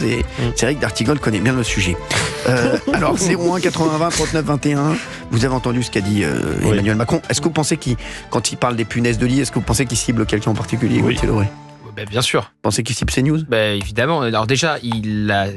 C'est vrai que D'Artigol connaît bien le sujet. Alors 01 80 20 39 21. Vous avez entendu ce qu'a dit Emmanuel Macron. Est-ce que vous pensez quand il parle des punaises de lit, est-ce que vous pensez qu'il cible quelqu'un en particulier? Oui. Bien sûr. Vous pensez qu'il cible CNews? Évidemment. Alors déjà, il a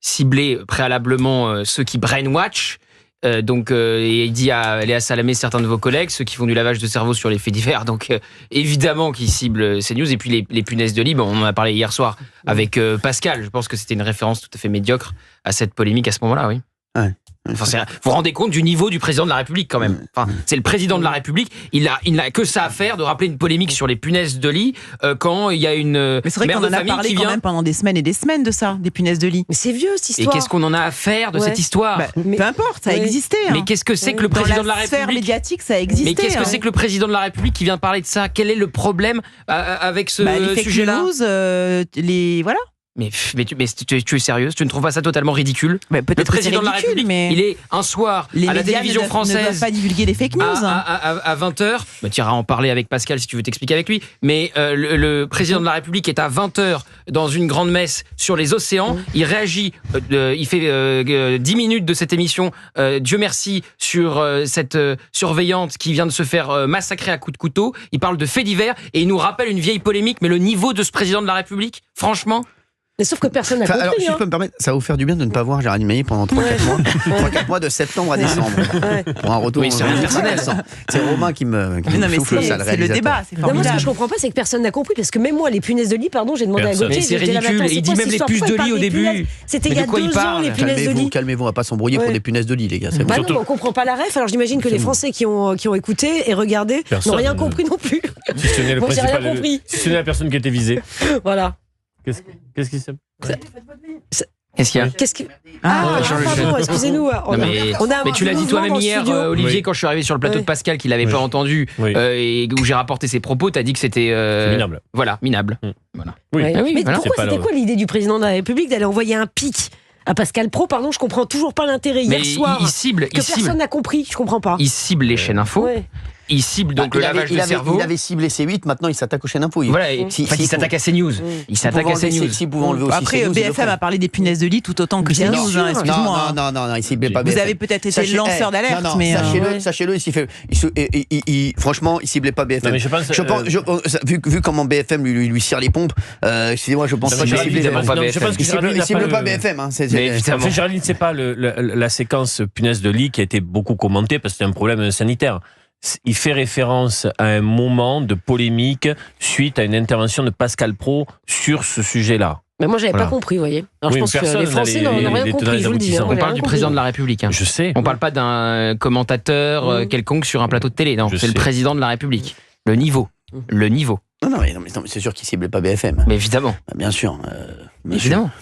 ciblé préalablement ceux qui brainwatch. Et il dit à Léa Salamé, certains de vos collègues, ceux qui font du lavage de cerveau sur les faits divers, donc évidemment qu'ils ciblent CNews. Et puis les punaises de lit, on en a parlé hier soir avec Pascal. Je pense que c'était une référence tout à fait médiocre à cette polémique à ce moment-là, oui. Ouais. Enfin, vous vous rendez compte du niveau du président de la République quand même. Enfin, c'est le président de la République. Il n'a que ça à faire de rappeler une polémique sur les punaises de lit quand il y a une Mais c'est vrai qu'on en a parlé quand même pendant des semaines et des semaines de ça, des punaises de lit. Mais c'est vieux cette Et histoire. qu'est-ce qu'on en a à faire de cette histoire? Peu importe, ça a existé. Mais qu'est-ce que c'est que le président de la Dans la sphère République médiatique, ça a existé. Mais qu'est-ce que c'est que le président de la République qui vient parler de ça? Quel est le problème avec ce les sujet-là? fake news, voilà. Mais tu es sérieuse? Tu ne trouves pas ça totalement ridicule? Le président de la République, il est un soir à la télévision française. Ne doivent pas divulguer des fake news. À 20h, tu iras en parler avec Pascal si tu veux t'expliquer avec lui, mais le président de la République est à 20h dans une grande messe sur les océans, il réagit, il fait 10 minutes de cette émission, Dieu merci, sur cette surveillante qui vient de se faire massacrer à coups de couteau, il parle de faits divers et il nous rappelle une vieille polémique, mais le niveau de ce président de la République, franchement... Mais sauf que personne n'a compris. Alors, si je peux me permettre, ça va vous faire du bien de ne pas voir Gérald Maillet pendant 3-4 mois. 3-4 mois de septembre à décembre. Pour un retour c'est rien de personnel. C'est Romain qui me souffle ça, le réalisateur. C'est le débat, c'est formidable. Moi, ce que je comprends pas, c'est que personne n'a compris. Parce que même moi, les punaises de lit, j'ai demandé à Gauthier. Mais c'est ridicule. Il dit même les puces de lit au début. C'était il y a 2 ans, les punaises de lit. Calmez-vous, on va pas s'embrouiller pour des punaises de lit, les gars. Non, on comprend pas la ref. Alors j'imagine que les Français qui ont écouté et regardé n'ont rien compris non plus. Moi, j'ai rien compris. Si ce n'est la personne qui était visée. Voilà. Qu'est-ce qui s'est Qu'est-ce qu'il y a? Pardon, excusez-nous. Mais tu l'as dit toi-même hier, Olivier, quand je suis arrivé sur le plateau de Pascal, qu'il n'avait pas entendu, et où j'ai rapporté ses propos, tu as dit que c'était... minable. Voilà, minable. Voilà. Mais pourquoi c'était quoi l'idée du président de la République d'aller envoyer un pic à Pascal Praud? Pardon, je comprends toujours pas l'intérêt. Hier soir, personne n'a compris, je comprends pas. Il cible les chaînes info. Il cible donc le lavage de cerveau. Il avait ciblé C8, maintenant il s'attaque aux chaînes info. Voilà, il s'attaque à CNews. Il s'attaque à CNews. Après, BFM a parlé des punaises de lit tout autant que CNews. Excuse-moi. Non, il ciblait pas BFM. Vous avez peut-être été le lanceur d'alerte, mais sachez-le, franchement, il ciblait pas BFM. Vu comment BFM lui cire les pompes, excusez-moi, je pense pas qu'il ciblait pas BFM. Il cible pas BFM. Géraldine, c'est pas la séquence punaise de lit qui a été beaucoup commentée parce que c'est un problème sanitaire. Il fait référence à un moment de polémique suite à une intervention de Pascal Praud sur ce sujet-là. Mais moi, j'avais pas compris, vous voyez. Alors, je pense que les Français n'ont rien compris, je vous le dis. On parle du président de la République. Je sais. On parle pas d'un commentateur quelconque sur un plateau de télé. Non, c'est le président de la République. Le niveau. Non, mais c'est sûr qu'il ciblait pas BFM. Mais évidemment. Bien sûr. Évidemment.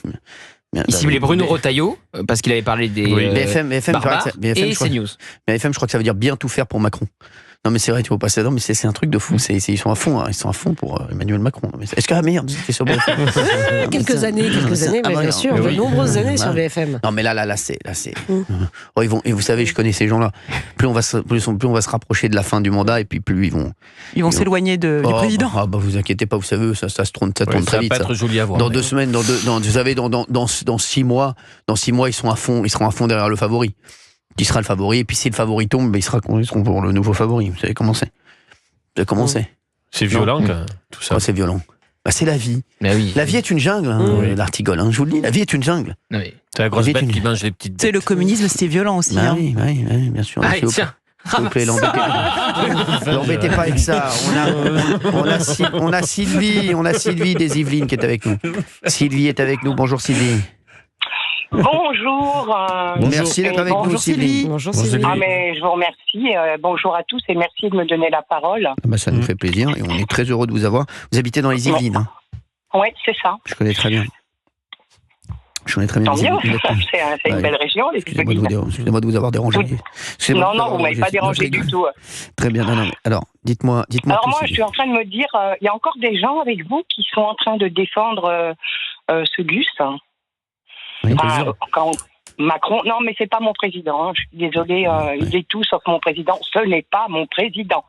Il ciblait Bruno Retailleau parce qu'il avait parlé des BFM et CNews. Mais BFM, je crois que ça veut dire bien tout faire pour Macron. Non, mais c'est vrai, tu vas passer dedans, mais c'est un truc de fou. Ils sont à fond, ils sont à fond pour Emmanuel Macron. Est-ce que merde, c'était sur BFM? Quelques années, mais bien sûr, de nombreuses années sur BFM. Non, mais là, c'est. Et vous savez, je connais ces gens-là. Plus on va se rapprocher de la fin du mandat, et puis plus ils vont s'éloigner du président. Vous inquiétez pas, vous savez, ça tourne très vite. Ça va pas être joli à voir. Dans 2 semaines, vous savez, dans 6 mois, ils seront à fond derrière le favori. Qui sera le favori, et puis si le favori tombe, ils seront pour le nouveau favori. Vous savez comment c'est? C'est violent, tout ça. C'est violent. C'est la vie. La vie est une jungle, l'Artigol. Je vous le dis, la vie est une jungle. C'est la grosse bête qui mange les petites bêtes. Le communisme, c'est violent aussi. Oui, bien sûr. Tiens. S'il vous plaît, l'embêtez pas avec ça. On a Sylvie des Yvelines qui est avec nous. Sylvie est avec nous. Bonjour Sylvie. Bonjour. Merci d'être avec nous, Sylvie. Bonjour Sylvie. Mais je vous remercie. Bonjour à tous et merci de me donner la parole. Ça nous fait plaisir et on est très heureux de vous avoir. Vous habitez dans les Yvelines. Oui, c'est ça. Je connais très bien. Tant mieux, c'est une belle région, les Yvelines. Excusez-moi de vous avoir dérangé. Non, vous ne m'avez pas dérangé du tout. Très bien. Non, mais alors, dites-moi. Alors moi, je suis en train de me dire, il y a encore des gens avec vous qui sont en train de défendre ce Gus. Macron, non, mais c'est pas mon président. Hein. Je suis désolée, il est tout sauf mon président. Ce n'est pas mon président.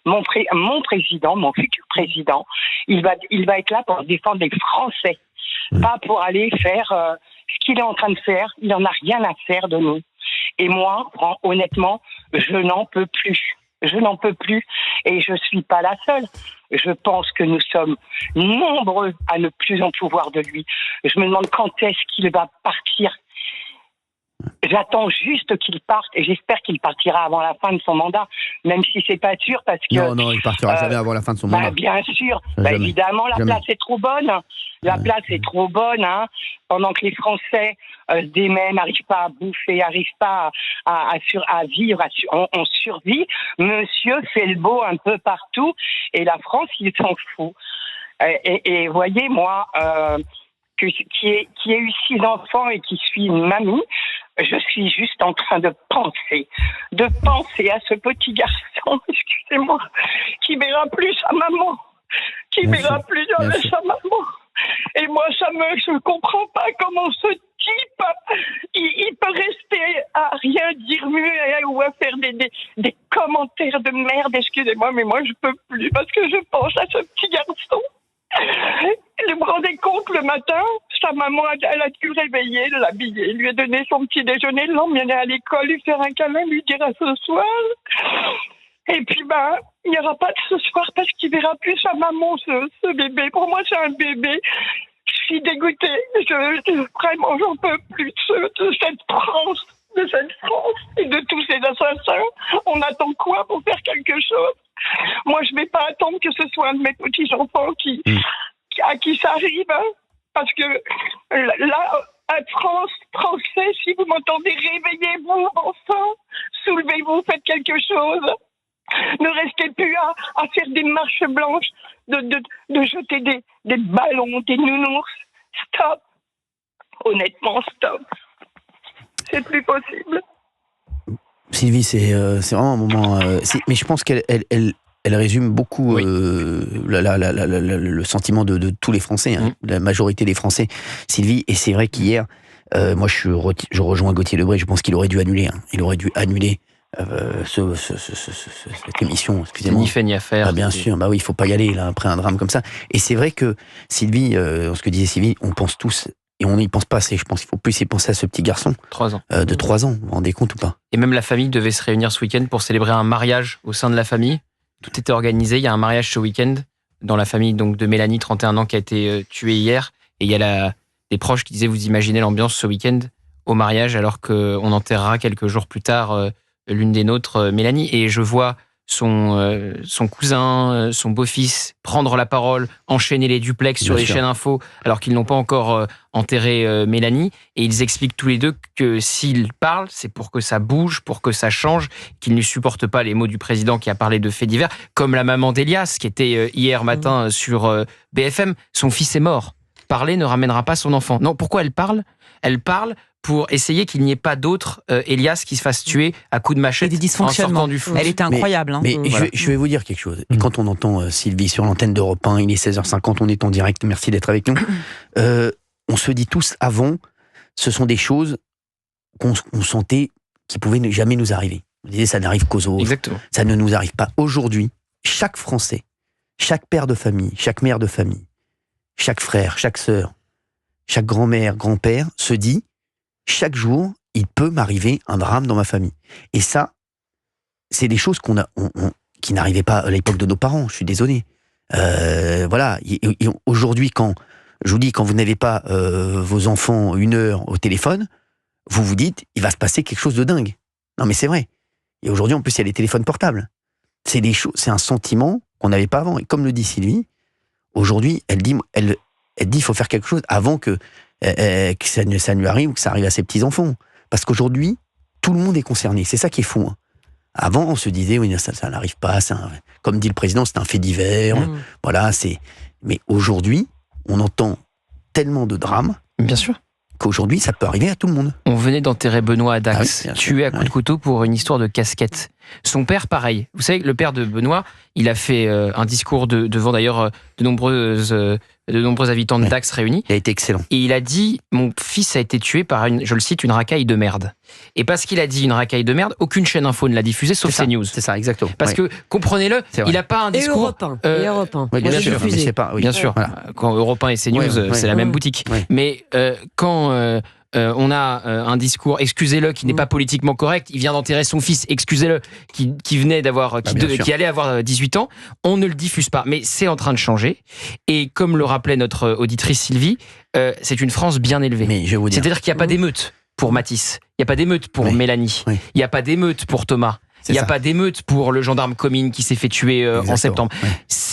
Mon président, mon futur président, il va être là pour défendre les Français, pas pour aller faire ce qu'il est en train de faire. Il en a rien à faire de nous. Et moi, honnêtement, je n'en peux plus. Je n'en peux plus. Et je suis pas la seule. Je pense que nous sommes nombreux à ne plus en pouvoir de lui. Je me demande quand est-ce qu'il va partir. J'attends juste qu'il parte et j'espère qu'il partira avant la fin de son mandat, même si c'est pas sûr parce que... Non, il partira jamais avant la fin de son mandat. Bien sûr, évidemment, la place est trop bonne. La place est trop bonne, hein, pendant que les Français se démènent, n'arrivent pas à bouffer, n'arrivent pas à vivre, on survit. Monsieur fait le beau un peu partout et la France, il s'en fout. Et voyez, moi... qui ai eu 6 enfants et qui suis une mamie, je suis juste en train de penser à ce petit garçon, excusez-moi, qui verra plus sa maman, sa maman. Et moi, je ne comprends pas comment ce type, il peut rester à rien dire mieux ou à faire des commentaires de merde, excusez-moi, mais moi, je peux plus parce que je pense à ce petit garçon. Vous vous rendez compte, le matin, sa maman, elle a dû réveiller, l'habiller, lui a donné son petit déjeuner, l'emmener à l'école, lui faire un câlin, lui dire à ce soir. Et puis, il n'y aura pas de ce soir parce qu'il verra plus sa maman, ce bébé. Pour moi, c'est un bébé. Je suis dégoûtée. Vraiment, j'en peux plus de cette France. Et de tous ces assassins. On attend quoi pour faire quelque chose? Moi, je ne vais pas attendre que ce soit un de mes petits-enfants à qui ça arrive. Hein, parce que là, Français, si vous m'entendez, réveillez-vous, enfin. Soulevez-vous, faites quelque chose. Ne restez plus à faire des marches blanches, de jeter des ballons, des nounours. Stop. Honnêtement, stop. C'est plus possible. Sylvie, c'est vraiment un moment... mais je pense qu'elle résume beaucoup le sentiment de tous les Français, hein, la majorité des Français, Sylvie. Et c'est vrai qu'hier, moi je rejoins Gauthier Lebret, je pense qu'il aurait dû annuler. Hein. Il aurait dû annuler cette émission, excusez-moi. Ni fait ni à faire. Bien sûr, oui, il faut pas y aller là, après un drame comme ça. Et c'est vrai que Sylvie, ce que disait Sylvie, on pense tous... Et on n'y pense pas assez, je pense qu'il faut plus y penser à ce petit garçon. 3 ans. De 3 ans, vous vous rendez compte ou pas? Et même la famille devait se réunir ce week-end pour célébrer un mariage au sein de la famille. Tout était organisé, il y a un mariage ce week-end dans la famille donc, de Mélanie, 31 ans, qui a été tuée hier. Et il y a des proches qui disaient, vous imaginez l'ambiance ce week-end au mariage alors qu'on enterrera quelques jours plus tard l'une des nôtres, Mélanie. Et je vois son cousin, son beau-fils prendre la parole, enchaîner les duplex sur les chaînes info alors qu'ils n'ont pas encore enterré Mélanie, et ils expliquent tous les deux que s'ils parlent, c'est pour que ça bouge, pour que ça change, qu'ils ne supportent pas les mots du président qui a parlé de faits divers, comme la maman d'Elias qui était hier matin sur BFM, son fils est mort. Parler ne ramènera pas son enfant. Non, pourquoi elle parle? Elle parle pour essayer qu'il n'y ait pas d'autres Elias qui se fassent tuer à coups de machette en sortant du foot. Elle était incroyable. Mais je vais vous dire quelque chose. Quand on entend Sylvie sur l'antenne d'Europe 1, il est 16h50, on est en direct, merci d'être avec nous. On se dit tous avant, ce sont des choses qu'on sentait qui pouvaient jamais nous arriver. On disait ça n'arrive qu'aux autres. Exactement. Ça ne nous arrive pas. Aujourd'hui, chaque Français, chaque père de famille, chaque mère de famille, chaque frère, chaque sœur, chaque grand-mère, grand-père se dit chaque jour, il peut m'arriver un drame dans ma famille. Et ça, c'est des choses qui n'arrivaient pas à l'époque de nos parents, je suis désolé. Voilà. Et aujourd'hui, quand vous n'avez pas vos enfants 1 heure au téléphone, vous vous dites, il va se passer quelque chose de dingue. Non, mais c'est vrai. Et aujourd'hui, en plus, il y a les téléphones portables. C'est un sentiment qu'on n'avait pas avant. Et comme le dit Sylvie, aujourd'hui, elle dit, il faut faire quelque chose avant que ça lui arrive ou que ça arrive à ses petits-enfants. Parce qu'aujourd'hui, tout le monde est concerné. C'est ça qui est fou. Hein. Avant, on se disait, oui, ça n'arrive pas. Comme dit le président, c'est un fait divers. Voilà, mais aujourd'hui, on entend tellement de drames. Bien sûr. Qu'aujourd'hui, ça peut arriver à tout le monde. On venait d'enterrer Benoît à Dax, tué à coups de couteau pour une histoire de casquette. Son père, pareil. Vous savez, le père de Benoît, il a fait un discours devant d'ailleurs de nombreuses de nombreux habitants de Dax réunis. Il a été excellent. Et il a dit, mon fils a été tué par je le cite, une racaille de merde. Et parce qu'il a dit une racaille de merde, aucune chaîne info ne l'a diffusé, sauf CNews. C'est ça, exactement. Parce que, comprenez-le, il n'a pas un discours... Et Europe 1. Oui, bien sûr. Bien sûr. Voilà. Quand Europe 1 et CNews, c'est la même boutique. Mais quand... on a un discours, excusez-le, qui n'est pas politiquement correct. Il vient d'enterrer son fils, excusez-le, qui venait qui allait avoir 18 ans. On ne le diffuse pas, mais c'est en train de changer. Et comme le rappelait notre auditrice Sylvie, c'est une France bien élevée. Mais je vais vous dire. C'est-à-dire qu'il n'y a pas d'émeute pour Mathis, il n'y a pas d'émeute pour Mélanie, il n'y a pas d'émeute pour Thomas. Il n'y a pas d'émeute pour le gendarme Comines qui s'est fait tuer en septembre.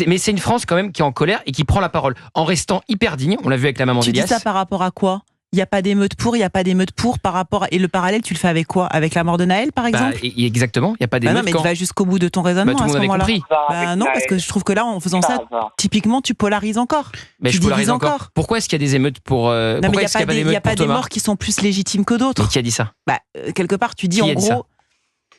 Mais c'est une France quand même qui est en colère et qui prend la parole en restant hyper digne. On l'a vu avec la maman d'Elias. Tu dis ça par rapport à quoi ? Il n'y a pas d'émeute pour, il n'y a pas d'émeute pour par rapport... Et le parallèle, tu le fais avec quoi ? Avec la mort de Naël, par exemple ? Exactement, il n'y a pas d'émeute. Non, mais tu vas jusqu'au bout de ton raisonnement tout le monde à ce moment-là. compris. Non, parce que je trouve que là, en faisant ça, typiquement, tu polarises encore. Mais je polarise encore. Pourquoi est-ce qu'il y a des émeutes pour Non, mais il n'y a pas des morts qui sont plus légitimes que d'autres. Mais qui a dit ça ? Quelque part, tu dis en gros...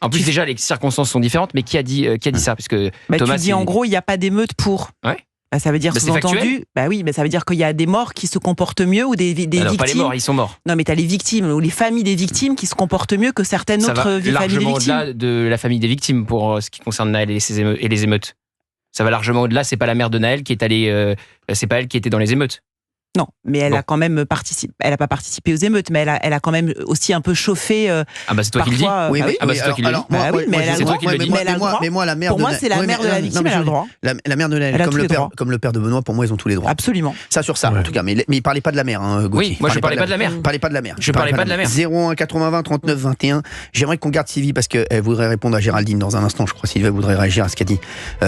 En plus, déjà, les circonstances sont différentes, mais qui a dit ça ? Parce que Thomas, tu dis en gros, il n'y a pas d'émeute pour... Ouais. Ça veut dire sous-entendu, ça veut dire qu'il y a des morts qui se comportent mieux ou des victimes. Pas les morts, ils sont morts. Non, mais t'as les victimes ou les familles des victimes qui se comportent mieux que certaines autres familles des victimes. Largement au-delà de la famille des victimes pour ce qui concerne Naël et les émeutes. Ça va largement au-delà. C'est pas la mère de Naël qui est allée, c'est pas elle qui était dans les émeutes. Non, mais elle a quand même participé. Elle n'a pas participé aux émeutes, mais elle a quand même aussi un peu chauffé. C'est toi qui le dis. Oui, c'est toi qui le dis. Mais elle a le droit. Mais moi, la mère pour moi, c'est la mère de la victime, elle a le droit. La mère de Naël, comme le père de Benoît, pour moi, ils ont tous les droits. Absolument. Ça sur ça, en tout cas. Mais il parlait pas de la mère, Gauthier. Oui, moi je parlais pas de la mère. Je parlais pas de la mère. Je parlais pas de la mère. 01 80 20 39 21. J'aimerais qu'on garde Sylvie parce qu'elle voudrait répondre à Géraldine dans un instant. Je crois Sylvie voudrait réagir à ce qu'a dit